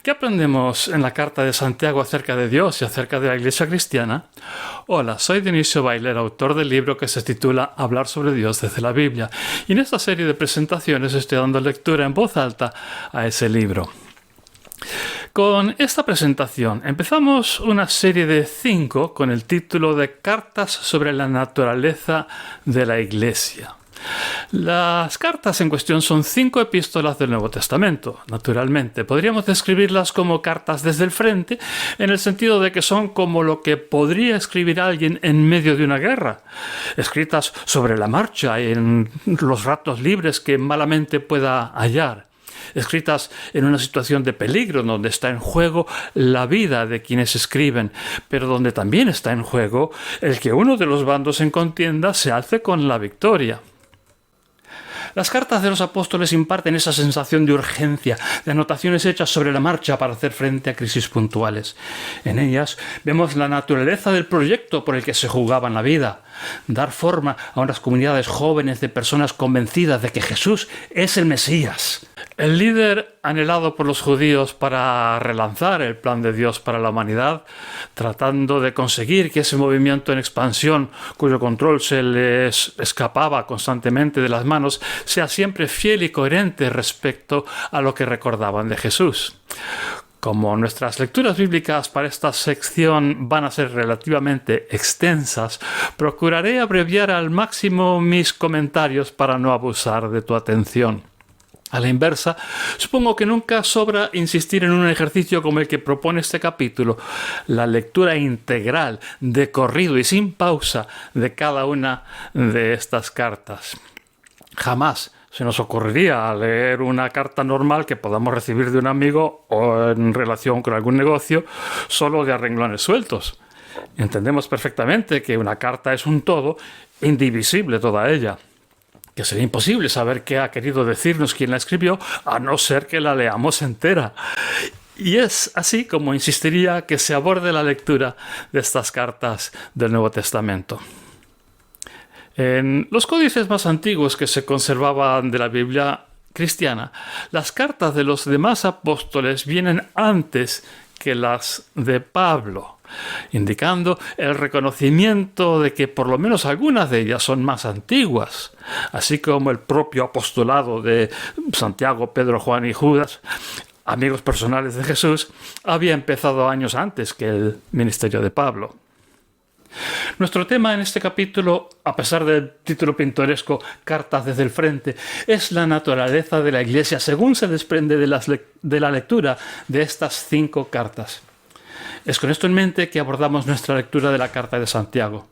¿Qué aprendemos en la carta de Santiago acerca de Dios y acerca de la Iglesia cristiana? Hola, soy Dionisio Bailer, autor del libro que se titula Hablar sobre Dios desde la Biblia. Y en esta serie de presentaciones estoy dando lectura en voz alta a ese libro. Con esta presentación empezamos una serie de 5 con el título de Cartas sobre la naturaleza de la Iglesia. Las cartas en cuestión son 5 epístolas del Nuevo Testamento. Naturalmente, podríamos describirlas como cartas desde el frente, en el sentido de que son como lo que podría escribir alguien en medio de una guerra, escritas sobre la marcha, en los ratos libres que malamente pueda hallar, escritas en una situación de peligro donde está en juego la vida de quienes escriben, pero donde también está en juego el que uno de los bandos en contienda se alce con la victoria. Las cartas de los apóstoles imparten esa sensación de urgencia, de anotaciones hechas sobre la marcha para hacer frente a crisis puntuales. En ellas vemos la naturaleza del proyecto por el que se jugaban la vida, dar forma a unas comunidades jóvenes de personas convencidas de que Jesús es el Mesías, el líder anhelado por los judíos para relanzar el plan de Dios para la humanidad, tratando de conseguir que ese movimiento en expansión, cuyo control se les escapaba constantemente de las manos, sea siempre fiel y coherente respecto a lo que recordaban de Jesús. Como nuestras lecturas bíblicas para esta sección van a ser relativamente extensas, procuraré abreviar al máximo mis comentarios para no abusar de tu atención. A la inversa, supongo que nunca sobra insistir en un ejercicio como el que propone este capítulo, la lectura integral, de corrido y sin pausa, de cada una de estas cartas. Jamás se nos ocurriría leer una carta normal que podamos recibir de un amigo o en relación con algún negocio solo de a renglones sueltos. Entendemos perfectamente que una carta es un todo, indivisible toda ella, que sería imposible saber qué ha querido decirnos quien la escribió, a no ser que la leamos entera. Y es así como insistiría que se aborde la lectura de estas cartas del Nuevo Testamento. En los códices más antiguos que se conservaban de la Biblia cristiana, las cartas de los demás apóstoles vienen antes que las de Pablo, indicando el reconocimiento de que por lo menos algunas de ellas son más antiguas, así como el propio apostolado de Santiago, Pedro, Juan y Judas, amigos personales de Jesús, había empezado años antes que el ministerio de Pablo. Nuestro tema en este capítulo, a pesar del título pintoresco Cartas desde el frente, es la naturaleza de la Iglesia según se desprende de la lectura de estas 5 cartas. Es con esto en mente que abordamos nuestra lectura de la carta de Santiago.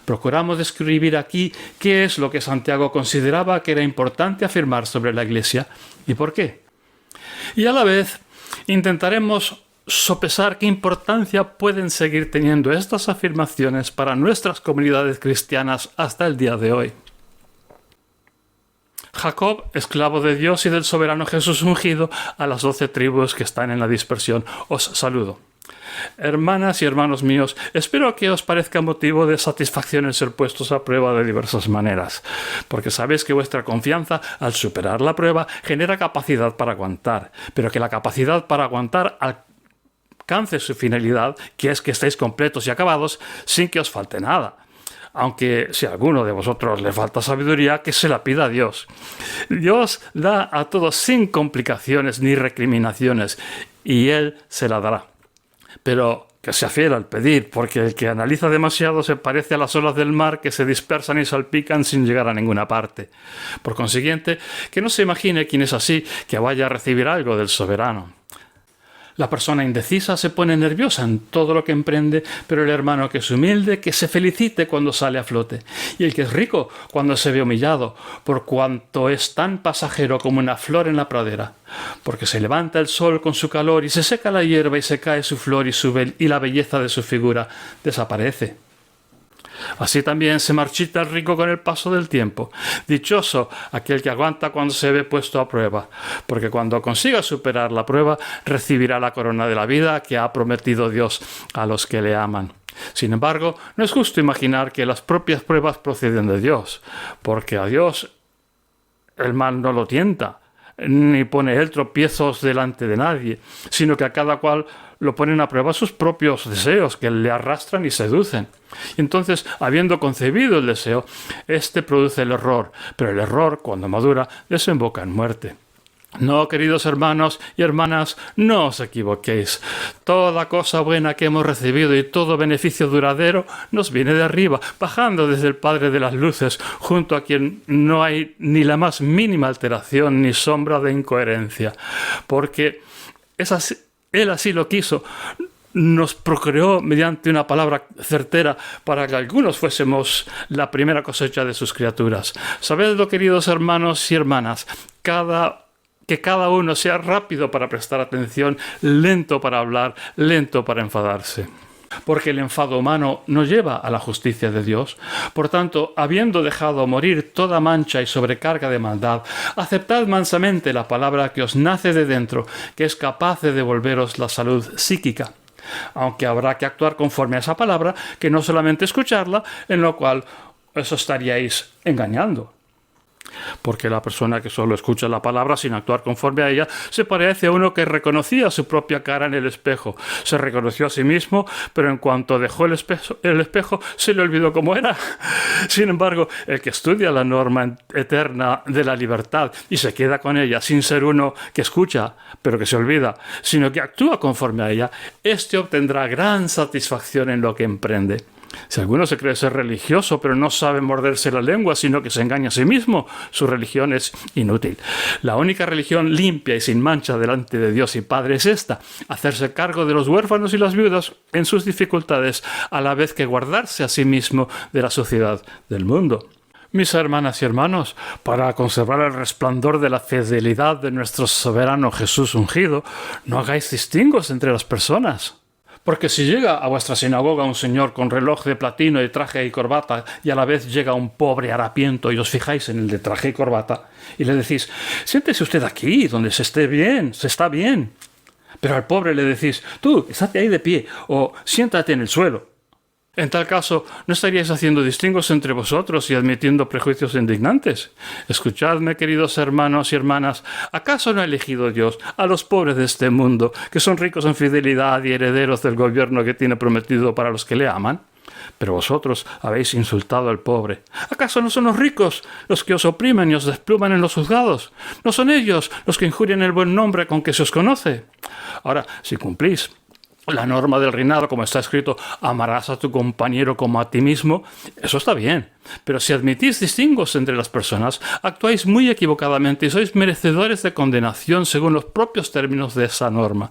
Procuramos describir aquí qué es lo que Santiago consideraba que era importante afirmar sobre la Iglesia y por qué. Y a la vez intentaremos sopesar qué importancia pueden seguir teniendo estas afirmaciones para nuestras comunidades cristianas hasta el día de hoy. Jacob, esclavo de Dios y del soberano Jesús ungido, a las 12 tribus que están en la dispersión, os saludo. Hermanas y hermanos míos, espero que os parezca motivo de satisfacción el ser puestos a prueba de diversas maneras, porque sabéis que vuestra confianza, al superar la prueba, genera capacidad para aguantar, pero que la capacidad para aguantar alcance su finalidad, que es que estéis completos y acabados sin que os falte nada. Aunque si a alguno de vosotros le falta sabiduría, que se la pida a Dios. Dios da a todos sin complicaciones ni recriminaciones, y Él se la dará. Pero que sea fiel al pedir, porque el que analiza demasiado se parece a las olas del mar que se dispersan y salpican sin llegar a ninguna parte. Por consiguiente, que no se imagine quien es así que vaya a recibir algo del soberano. La persona indecisa se pone nerviosa en todo lo que emprende, pero el hermano que es humilde, que se felicite cuando sale a flote. Y el que es rico, cuando se ve humillado, por cuanto es tan pasajero como una flor en la pradera. Porque se levanta el sol con su calor y se seca la hierba y se cae su flor y la belleza de su figura desaparece. Así también se marchita el rico con el paso del tiempo. Dichoso aquel que aguanta cuando se ve puesto a prueba, porque cuando consiga superar la prueba, recibirá la corona de la vida que ha prometido Dios a los que le aman. Sin embargo, no es justo imaginar que las propias pruebas proceden de Dios, porque a Dios el mal no lo tienta. ni pone él tropiezos delante de nadie, sino que a cada cual lo ponen a prueba sus propios deseos, que le arrastran y seducen. Y entonces, habiendo concebido el deseo, éste produce el error, pero el error, cuando madura, desemboca en muerte. No, queridos hermanos y hermanas, no os equivoquéis. Toda cosa buena que hemos recibido y todo beneficio duradero nos viene de arriba, bajando desde el Padre de las luces, junto a quien no hay ni la más mínima alteración ni sombra de incoherencia. Porque Él así lo quiso. Nos procreó mediante una palabra certera para que algunos fuésemos la primera cosecha de sus criaturas. Sabedlo, queridos hermanos y hermanas, que cada uno sea rápido para prestar atención, lento para hablar, lento para enfadarse. Porque el enfado humano no lleva a la justicia de Dios. Por tanto, habiendo dejado morir toda mancha y sobrecarga de maldad, aceptad mansamente la palabra que os nace de dentro, que es capaz de devolveros la salud psíquica. Aunque habrá que actuar conforme a esa palabra, que no solamente escucharla, en lo cual os estaríais engañando. Porque la persona que solo escucha la palabra sin actuar conforme a ella se parece a uno que reconocía su propia cara en el espejo. Se reconoció a sí mismo, pero en cuanto dejó el espejo se le olvidó cómo era. Sin embargo, el que estudia la norma eterna de la libertad y se queda con ella sin ser uno que escucha, pero que se olvida, sino que actúa conforme a ella, éste obtendrá gran satisfacción en lo que emprende. Si alguno se cree ser religioso, pero no sabe morderse la lengua, sino que se engaña a sí mismo, su religión es inútil. La única religión limpia y sin mancha delante de Dios y Padre es esta: hacerse cargo de los huérfanos y las viudas en sus dificultades, a la vez que guardarse a sí mismo de la suciedad del mundo. Mis hermanas y hermanos, para conservar el resplandor de la fidelidad de nuestro soberano Jesús ungido, no hagáis distingos entre las personas. Porque si llega a vuestra sinagoga un señor con reloj de platino y traje y corbata, y a la vez llega un pobre harapiento y os fijáis en el de traje y corbata, y le decís: siéntese usted aquí, donde se está bien. Pero al pobre le decís: tú, estate ahí de pie, o siéntate en el suelo. En tal caso, ¿no estaríais haciendo distingos entre vosotros y admitiendo prejuicios indignantes? Escuchadme, queridos hermanos y hermanas, ¿acaso no ha elegido Dios a los pobres de este mundo, que son ricos en fidelidad y herederos del gobierno que tiene prometido para los que le aman? Pero vosotros habéis insultado al pobre. ¿Acaso no son los ricos los que os oprimen y os despluman en los juzgados? ¿No son ellos los que injurian el buen nombre con que se os conoce? Ahora, si cumplís la norma del reinado, como está escrito, amarás a tu compañero como a ti mismo, eso está bien. Pero si admitís distingos entre las personas, actuáis muy equivocadamente y sois merecedores de condenación según los propios términos de esa norma.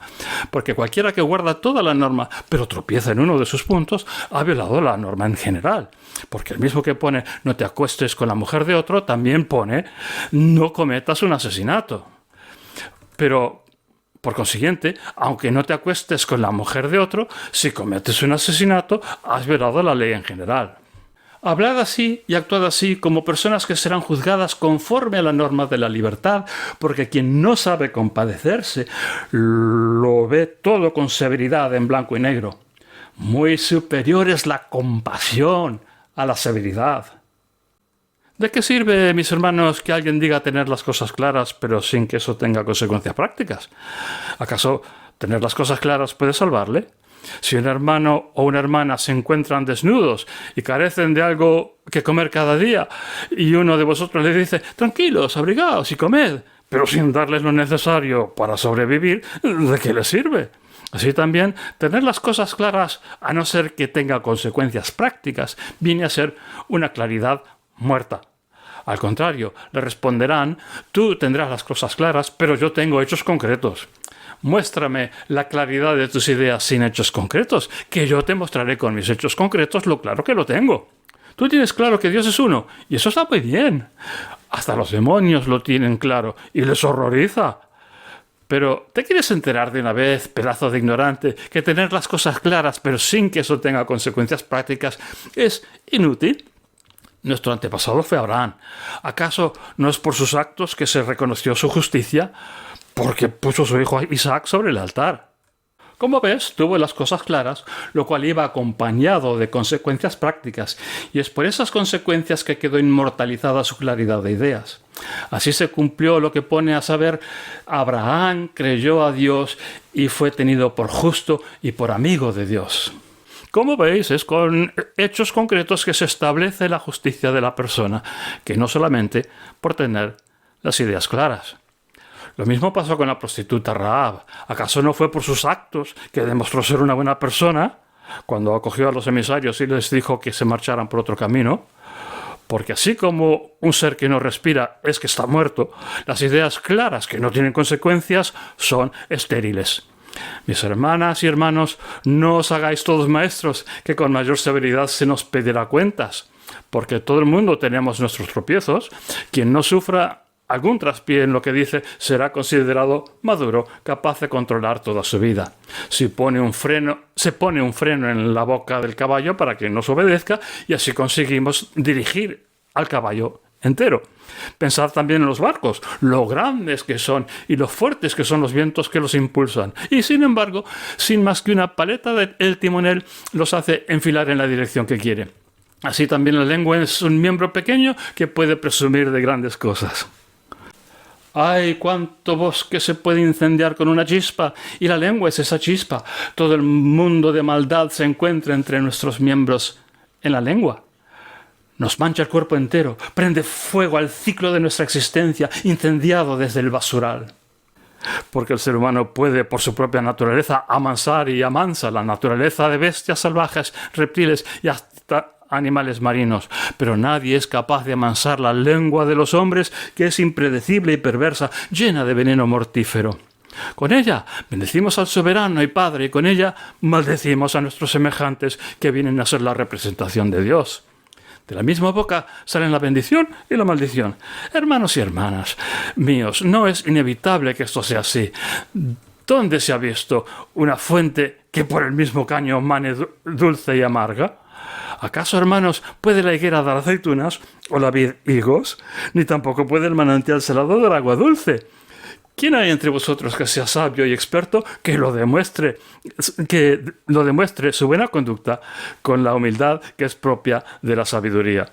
Porque cualquiera que guarda toda la norma, pero tropieza en uno de sus puntos, ha violado la norma en general. Porque el mismo que pone no te acuestes con la mujer de otro, también pone no cometas un asesinato. Pero por consiguiente, aunque no te acuestes con la mujer de otro, si cometes un asesinato, has violado la ley en general. Hablad así y actuad así como personas que serán juzgadas conforme a la norma de la libertad, porque quien no sabe compadecerse lo ve todo con severidad en blanco y negro. Muy superior es la compasión a la severidad. ¿De qué sirve, mis hermanos, que alguien diga tener las cosas claras, pero sin que eso tenga consecuencias prácticas? ¿Acaso tener las cosas claras puede salvarle? Si un hermano o una hermana se encuentran desnudos y carecen de algo que comer cada día, y uno de vosotros les dice: tranquilos, abrigaos y comed, pero sin darles lo necesario para sobrevivir, ¿de qué les sirve? Así también, tener las cosas claras, a no ser que tenga consecuencias prácticas, viene a ser una claridad muerta. Al contrario, le responderán: tú tendrás las cosas claras, pero yo tengo hechos concretos. Muéstrame la claridad de tus ideas sin hechos concretos, que yo te mostraré con mis hechos concretos lo claro que lo tengo. Tú tienes claro que Dios es uno, y eso está muy bien. Hasta los demonios lo tienen claro, y les horroriza. Pero, ¿te quieres enterar de una vez, pedazo de ignorante, que tener las cosas claras, pero sin que eso tenga consecuencias prácticas, es inútil? Nuestro antepasado fue Abraham. ¿Acaso no es por sus actos que se reconoció su justicia? Porque puso a su hijo Isaac sobre el altar. Como ves, tuvo las cosas claras, lo cual iba acompañado de consecuencias prácticas, y es por esas consecuencias que quedó inmortalizada su claridad de ideas. Así se cumplió lo que pone a saber: Abraham creyó a Dios y fue tenido por justo y por amigo de Dios. Como veis, es con hechos concretos que se establece la justicia de la persona, que no solamente por tener las ideas claras. Lo mismo pasó con la prostituta Rahab. ¿Acaso no fue por sus actos que demostró ser una buena persona cuando acogió a los emisarios y les dijo que se marcharan por otro camino? Porque así como un ser que no respira es que está muerto, las ideas claras que no tienen consecuencias son estériles. Mis hermanas y hermanos, no os hagáis todos maestros, que con mayor severidad se nos pedirá cuentas, porque todo el mundo tenemos nuestros tropiezos. Quien no sufra algún traspié en lo que dice será considerado maduro, capaz de controlar toda su vida. Se pone un freno en la boca del caballo para que nos obedezca, y así conseguimos dirigir al caballo entero. Pensad también en los barcos, lo grandes que son y lo fuertes que son los vientos que los impulsan. Y sin embargo, sin más que una paleta del timonel, los hace enfilar en la dirección que quiere. Así también la lengua es un miembro pequeño que puede presumir de grandes cosas. ¡Ay, cuánto bosque se puede incendiar con una chispa! Y la lengua es esa chispa. Todo el mundo de maldad se encuentra entre nuestros miembros en la lengua. Nos mancha el cuerpo entero, prende fuego al ciclo de nuestra existencia, incendiado desde el basural. Porque el ser humano puede, por su propia naturaleza, amansar y amansa la naturaleza de bestias salvajes, reptiles y hasta animales marinos, pero nadie es capaz de amansar la lengua de los hombres, que es impredecible y perversa, llena de veneno mortífero. Con ella bendecimos al soberano y Padre, y con ella maldecimos a nuestros semejantes, que vienen a ser la representación de Dios. De la misma boca salen la bendición y la maldición. Hermanos y hermanas míos, no es inevitable que esto sea así. ¿Dónde se ha visto una fuente que por el mismo caño mane dulce y amarga? ¿Acaso, hermanos, puede la higuera dar aceitunas o la vid higos? Ni tampoco puede el manantial salado dar agua dulce. ¿Quién hay entre vosotros que sea sabio y experto que lo demuestre su buena conducta con la humildad que es propia de la sabiduría?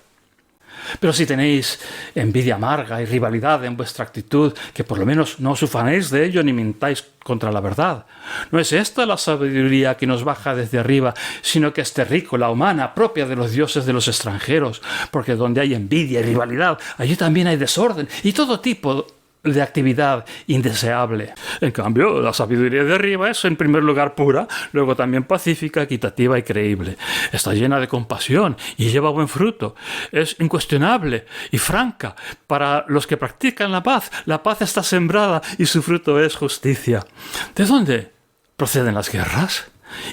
Pero si tenéis envidia amarga y rivalidad en vuestra actitud, que por lo menos no os ufanéis de ello ni mintáis contra la verdad. No es esta la sabiduría que nos baja desde arriba, sino que es terrícola, humana, propia de los dioses de los extranjeros, porque donde hay envidia y rivalidad, allí también hay desorden y todo tipo de actividad indeseable. En cambio, la sabiduría de arriba es en primer lugar pura, luego también pacífica, equitativa y creíble. Está llena de compasión y lleva buen fruto. Es incuestionable y franca. Para los que practican la paz está sembrada y su fruto es justicia. ¿De dónde proceden las guerras?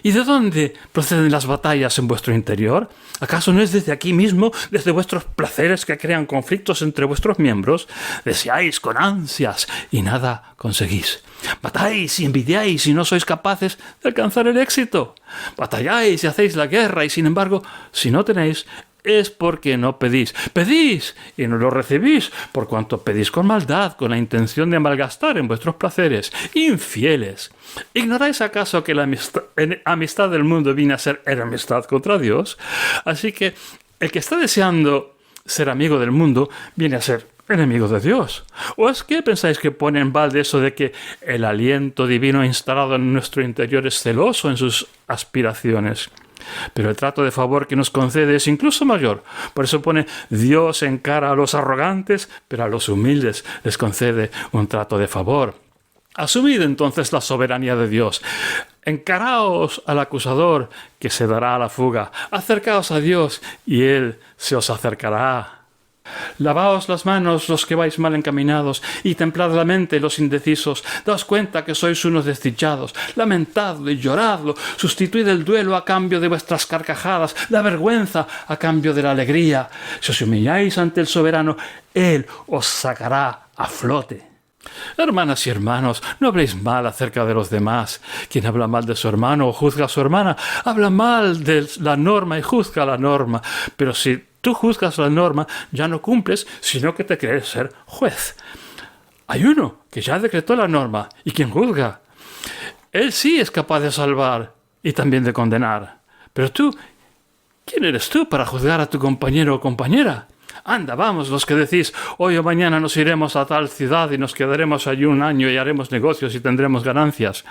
¿Y de dónde proceden las batallas en vuestro interior? ¿Acaso no es desde aquí mismo, desde vuestros placeres que crean conflictos entre vuestros miembros? Deseáis con ansias y nada conseguís. Batáis y envidiáis y no sois capaces de alcanzar el éxito. Batalláis y hacéis la guerra y sin embargo, si no tenéis, es porque no pedís. Pedís y no lo recibís, por cuanto pedís con maldad, con la intención de malgastar en vuestros placeres. Infieles. ¿Ignoráis acaso que la amistad del mundo viene a ser enemistad contra Dios? Así que el que está deseando ser amigo del mundo viene a ser enemigo de Dios. ¿O es que pensáis que pone en balde eso de que el aliento divino instalado en nuestro interior es celoso en sus aspiraciones? Pero el trato de favor que nos concede es incluso mayor. Por eso pone: Dios encara a los arrogantes, pero a los humildes les concede un trato de favor. Asumid entonces la soberanía de Dios. Encaraos al acusador, que se dará a la fuga. Acercaos a Dios, y Él se os acercará. Lavaos las manos los que vais mal encaminados, y templad la mente los indecisos. Daos cuenta que sois unos desdichados. Lamentadlo y lloradlo. Sustituid el duelo a cambio de vuestras carcajadas, la vergüenza a cambio de la alegría. Si os humilláis ante el soberano, Él os sacará a flote. Hermanas y hermanos, no habléis mal acerca de los demás. Quien habla mal de su hermano o juzga a su hermana, habla mal de la norma y juzga la norma. Pero si tú juzgas la norma, ya no cumples, sino que te crees ser juez. Hay uno que ya decretó la norma, ¿y quién juzga? Él sí es capaz de salvar y también de condenar. Pero tú, ¿quién eres tú para juzgar a tu compañero o compañera? Anda, vamos, los que decís, hoy o mañana nos iremos a tal ciudad y nos quedaremos allí un año y haremos negocios y tendremos ganancias.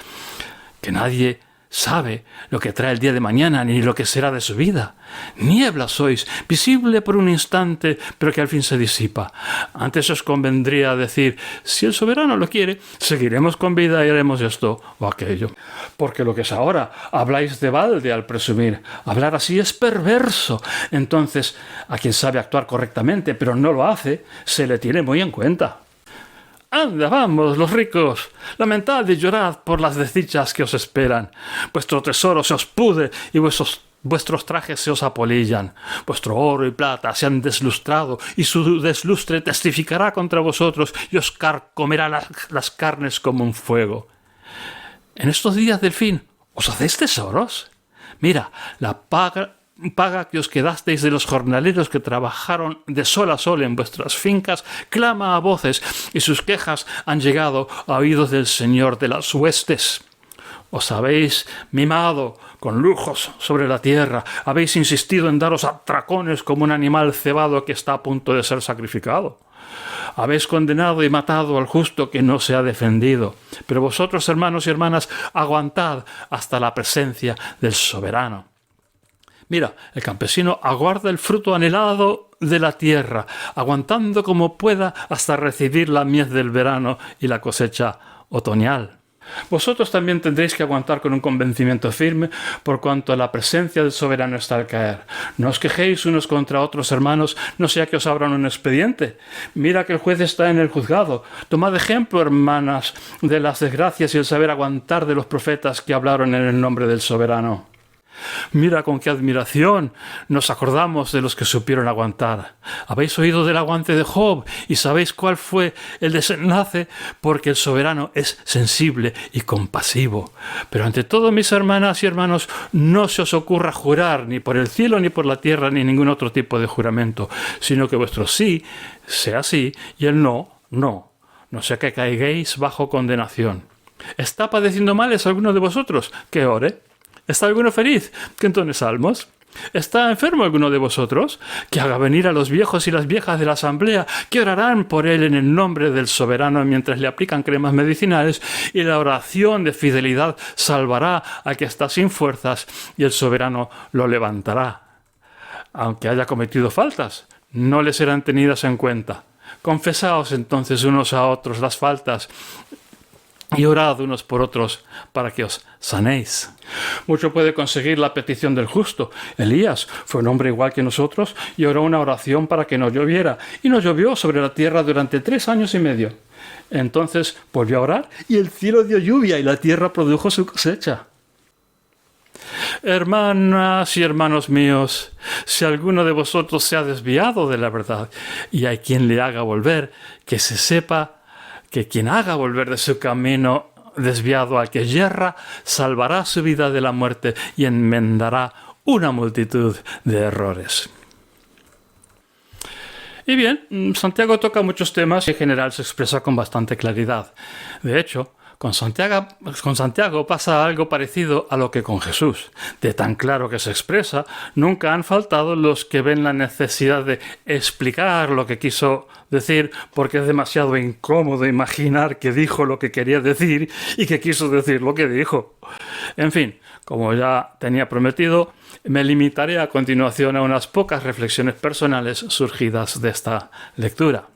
Que nadie sabe lo que trae el día de mañana ni lo que será de su vida. Niebla sois, visible por un instante, pero que al fin se disipa. Antes os convendría decir, si el soberano lo quiere, seguiremos con vida y haremos esto o aquello. Porque lo que es ahora, habláis de balde al presumir. Hablar así es perverso. Entonces, a quien sabe actuar correctamente, pero no lo hace, se le tiene muy en cuenta. Anda, vamos, los ricos, lamentad y llorad por las desdichas que os esperan. Vuestro tesoro se os pudre y vuestros trajes se os apolillan. Vuestro oro y plata se han deslustrado y su deslustre testificará contra vosotros y os carcomerá las carnes como un fuego. En estos días del fin, ¿os hacéis tesoros? Mira, la paga que os quedasteis de los jornaleros que trabajaron de sol a sol en vuestras fincas, clama a voces, y sus quejas han llegado a oídos del Señor de las huestes. Os habéis mimado con lujos sobre la tierra, habéis insistido en daros atracones como un animal cebado que está a punto de ser sacrificado. Habéis condenado y matado al justo que no se ha defendido. Pero vosotros, hermanos y hermanas, aguantad hasta la presencia del soberano. Mira, el campesino aguarda el fruto anhelado de la tierra, aguantando como pueda hasta recibir la mies del verano y la cosecha otoñal. Vosotros también tendréis que aguantar con un convencimiento firme, por cuanto la presencia del soberano está al caer. No os quejéis unos contra otros, hermanos, no sea que os abran un expediente. Mira que el juez está en el juzgado. Tomad ejemplo, hermanas, de las desgracias y el saber aguantar de los profetas que hablaron en el nombre del soberano. Mira con qué admiración nos acordamos de los que supieron aguantar. Habéis oído del aguante de Job y sabéis cuál fue el desenlace, porque el soberano es sensible y compasivo. Pero ante todo, mis hermanas y hermanos, no se os ocurra jurar ni por el cielo, ni por la tierra, ni ningún otro tipo de juramento, sino que vuestro sí sea sí y el no, no. No sea que caigáis bajo condenación. ¿Está padeciendo males alguno de vosotros? Que ore. ¿Está alguno feliz? Que entone salmos. ¿Está enfermo alguno de vosotros? Que haga venir a los viejos y las viejas de la asamblea, que orarán por él en el nombre del soberano mientras le aplican cremas medicinales, y la oración de fidelidad salvará al que está sin fuerzas y el soberano lo levantará. Aunque haya cometido faltas, no le serán tenidas en cuenta. Confesaos entonces unos a otros las faltas y orad unos por otros para que os sanéis. Mucho puede conseguir la petición del justo. Elías fue un hombre igual que nosotros y oró una oración para que no lloviera. Y no llovió sobre la tierra durante 3 años y medio. Entonces volvió a orar y el cielo dio lluvia y la tierra produjo su cosecha. Hermanas y hermanos míos, si alguno de vosotros se ha desviado de la verdad y hay quien le haga volver, que se sepa que quien haga volver de su camino desviado al que yerra, salvará su vida de la muerte y enmendará una multitud de errores. Y bien, Santiago toca muchos temas y en general se expresa con bastante claridad. De hecho, con Santiago pasa algo parecido a lo que con Jesús. De tan claro que se expresa, nunca han faltado los que ven la necesidad de explicar lo que quiso decir, porque es demasiado incómodo imaginar que dijo lo que quería decir y que quiso decir lo que dijo. En fin, como ya tenía prometido, me limitaré a continuación a unas pocas reflexiones personales surgidas de esta lectura.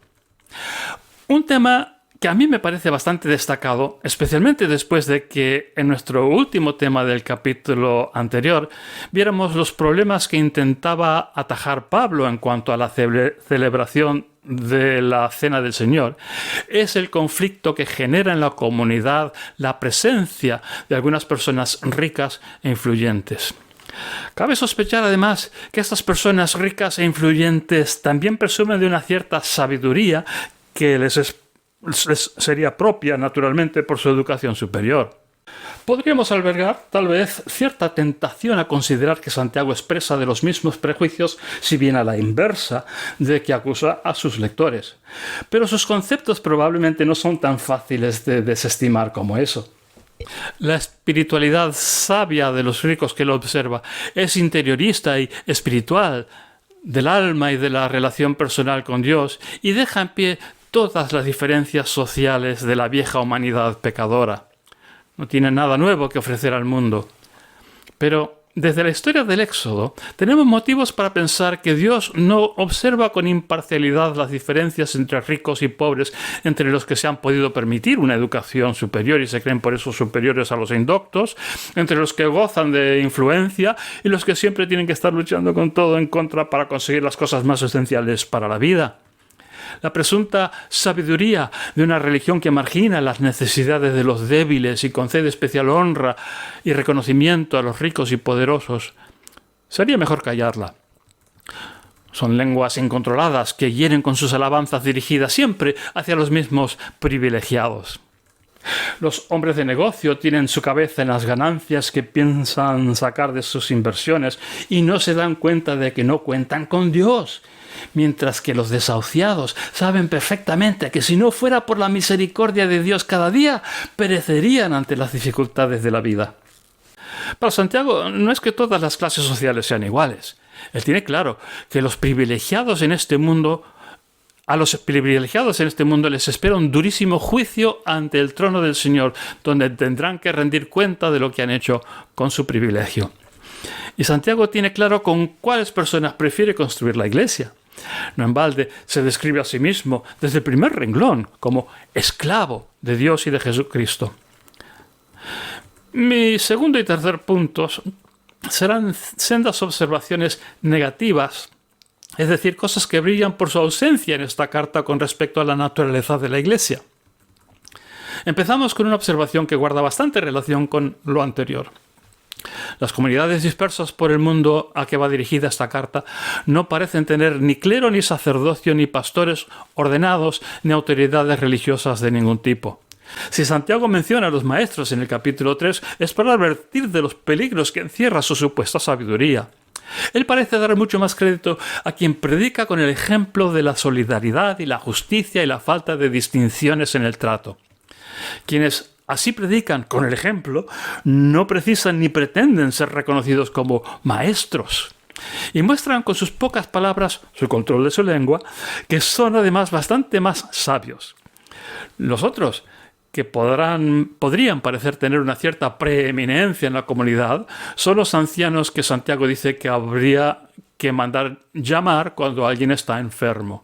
Un tema que a mí me parece bastante destacado, especialmente después de que en nuestro último tema del capítulo anterior viéramos los problemas que intentaba atajar Pablo en cuanto a la celebración de la Cena del Señor, es el conflicto que genera en la comunidad la presencia de algunas personas ricas e influyentes. Cabe sospechar además que estas personas ricas e influyentes también presumen de una cierta sabiduría que les sería propia, naturalmente, por su educación superior. Podríamos albergar, tal vez, cierta tentación a considerar que Santiago expresa de los mismos prejuicios, si bien a la inversa, de que acusa a sus lectores. Pero sus conceptos probablemente no son tan fáciles de desestimar como eso. La espiritualidad sabia de los ricos que lo observa es interiorista y espiritual del alma y de la relación personal con Dios y deja en pie todas las diferencias sociales de la vieja humanidad pecadora. No tiene nada nuevo que ofrecer al mundo. Pero desde la historia del Éxodo, tenemos motivos para pensar que Dios no observa con imparcialidad las diferencias entre ricos y pobres, entre los que se han podido permitir una educación superior y se creen por eso superiores a los indoctos, entre los que gozan de influencia y los que siempre tienen que estar luchando con todo en contra para conseguir las cosas más esenciales para la vida. La presunta sabiduría de una religión que margina las necesidades de los débiles y concede especial honra y reconocimiento a los ricos y poderosos, sería mejor callarla. Son lenguas incontroladas que hieren con sus alabanzas dirigidas siempre hacia los mismos privilegiados. Los hombres de negocio tienen su cabeza en las ganancias que piensan sacar de sus inversiones y no se dan cuenta de que no cuentan con Dios, mientras que los desahuciados saben perfectamente que si no fuera por la misericordia de Dios cada día, perecerían ante las dificultades de la vida. Para Santiago no es que todas las clases sociales sean iguales. Él tiene claro que a los privilegiados en este mundo les espera un durísimo juicio ante el trono del Señor, donde tendrán que rendir cuenta de lo que han hecho con su privilegio. Y Santiago tiene claro con cuáles personas prefiere construir la iglesia. No en balde se describe a sí mismo desde el primer renglón como esclavo de Dios y de Jesucristo. Mi segundo y tercer puntos serán sendas observaciones negativas, es decir, cosas que brillan por su ausencia en esta carta con respecto a la naturaleza de la iglesia. Empezamos con una observación que guarda bastante relación con lo anterior. Las comunidades dispersas por el mundo a que va dirigida esta carta no parecen tener ni clero, ni sacerdocio, ni pastores ordenados, ni autoridades religiosas de ningún tipo. Si Santiago menciona a los maestros en el capítulo 3, es para advertir de los peligros que encierra su supuesta sabiduría. Él parece dar mucho más crédito a quien predica con el ejemplo de la solidaridad y la justicia y la falta de distinciones en el trato. Quienes así predican con el ejemplo, no precisan ni pretenden ser reconocidos como maestros. Y muestran con sus pocas palabras, su control de su lengua, que son además bastante más sabios. Los otros, que podrían parecer tener una cierta preeminencia en la comunidad, son los ancianos que Santiago dice que habría que mandar llamar cuando alguien está enfermo.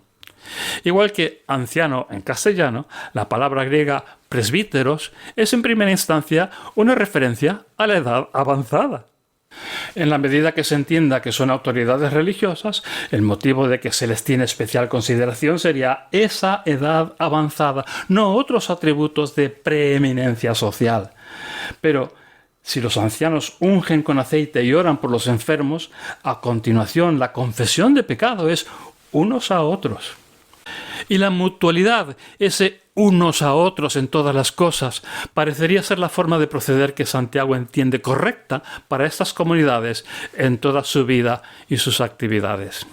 Igual que anciano en castellano, la palabra griega presbíteros es en primera instancia una referencia a la edad avanzada. En la medida que se entienda que son autoridades religiosas, el motivo de que se les tiene especial consideración sería esa edad avanzada, no otros atributos de preeminencia social. Pero si los ancianos ungen con aceite y oran por los enfermos, a continuación la confesión de pecado es unos a otros. Y la mutualidad, ese unos a otros en todas las cosas, parecería ser la forma de proceder que Santiago entiende correcta para estas comunidades en toda su vida y sus actividades.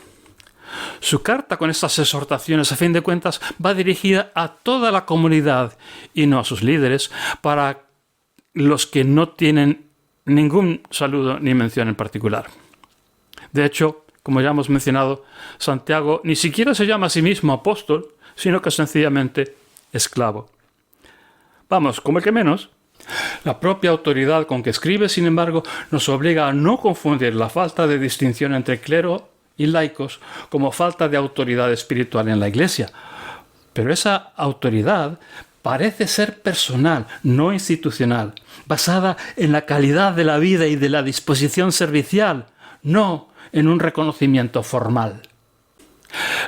Su carta con estas exhortaciones, a fin de cuentas, va dirigida a toda la comunidad y no a sus líderes, para los que no tienen ningún saludo ni mención en particular. De hecho, como ya hemos mencionado, Santiago ni siquiera se llama a sí mismo apóstol, sino que sencillamente esclavo. Vamos, como el que menos. La propia autoridad con que escribe, sin embargo, nos obliga a no confundir la falta de distinción entre clero y laicos como falta de autoridad espiritual en la Iglesia. Pero esa autoridad parece ser personal, no institucional, basada en la calidad de la vida y de la disposición servicial, no en un reconocimiento formal.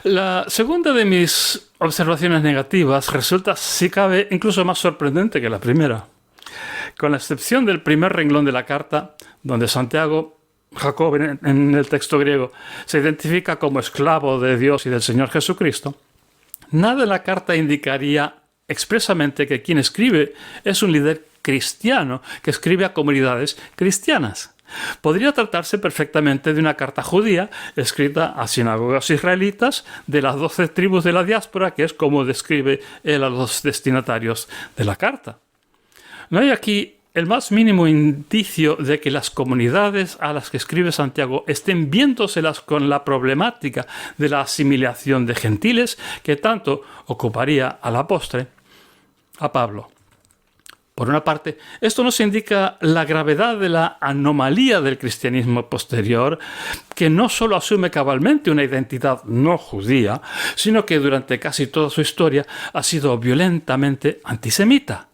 La segunda de mis observaciones negativas resulta, si cabe, incluso más sorprendente que la primera. Con la excepción del primer renglón de la carta, donde Jacob en el texto griego, se identifica como esclavo de Dios y del Señor Jesucristo, nada en la carta indicaría expresamente que quien escribe es un líder cristiano que escribe a comunidades cristianas. Podría tratarse perfectamente de una carta judía escrita a sinagogas israelitas de las 12 tribus de la diáspora, que es como describe él a los destinatarios de la carta. No hay aquí el más mínimo indicio de que las comunidades a las que escribe Santiago estén viéndoselas con la problemática de la asimilación de gentiles que tanto ocuparía a la postre a Pablo. Por una parte, esto nos indica la gravedad de la anomalía del cristianismo posterior, que no solo asume cabalmente una identidad no judía, sino que durante casi toda su historia ha sido violentamente antisemita.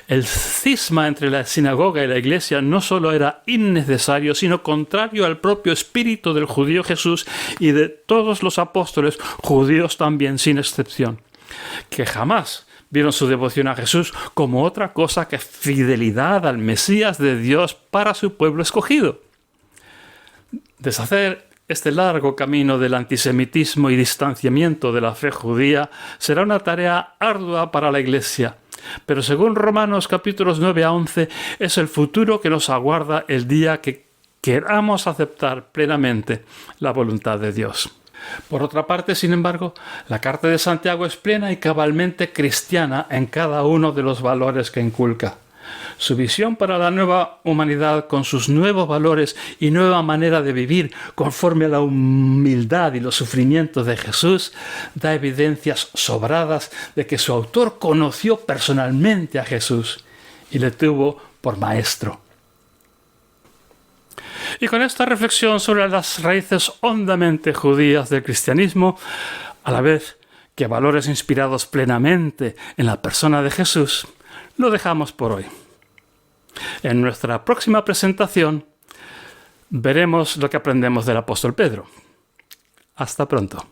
El cisma entre la sinagoga y la iglesia no solo era innecesario, sino contrario al propio espíritu del judío Jesús y de todos los apóstoles, judíos también sin excepción, que jamás vieron su devoción a Jesús como otra cosa que fidelidad al Mesías de Dios para su pueblo escogido. Deshacer este largo camino del antisemitismo y distanciamiento de la fe judía será una tarea ardua para la Iglesia, pero según Romanos capítulos 9 a 11 es el futuro que nos aguarda el día que queramos aceptar plenamente la voluntad de Dios. Por otra parte, sin embargo, la carta de Santiago es plena y cabalmente cristiana en cada uno de los valores que inculca. Su visión para la nueva humanidad, con sus nuevos valores y nueva manera de vivir conforme a la humildad y los sufrimientos de Jesús, da evidencias sobradas de que su autor conoció personalmente a Jesús y le tuvo por maestro. Y con esta reflexión sobre las raíces hondamente judías del cristianismo, a la vez que valores inspirados plenamente en la persona de Jesús, lo dejamos por hoy. En nuestra próxima presentación veremos lo que aprendemos del apóstol Pedro. Hasta pronto.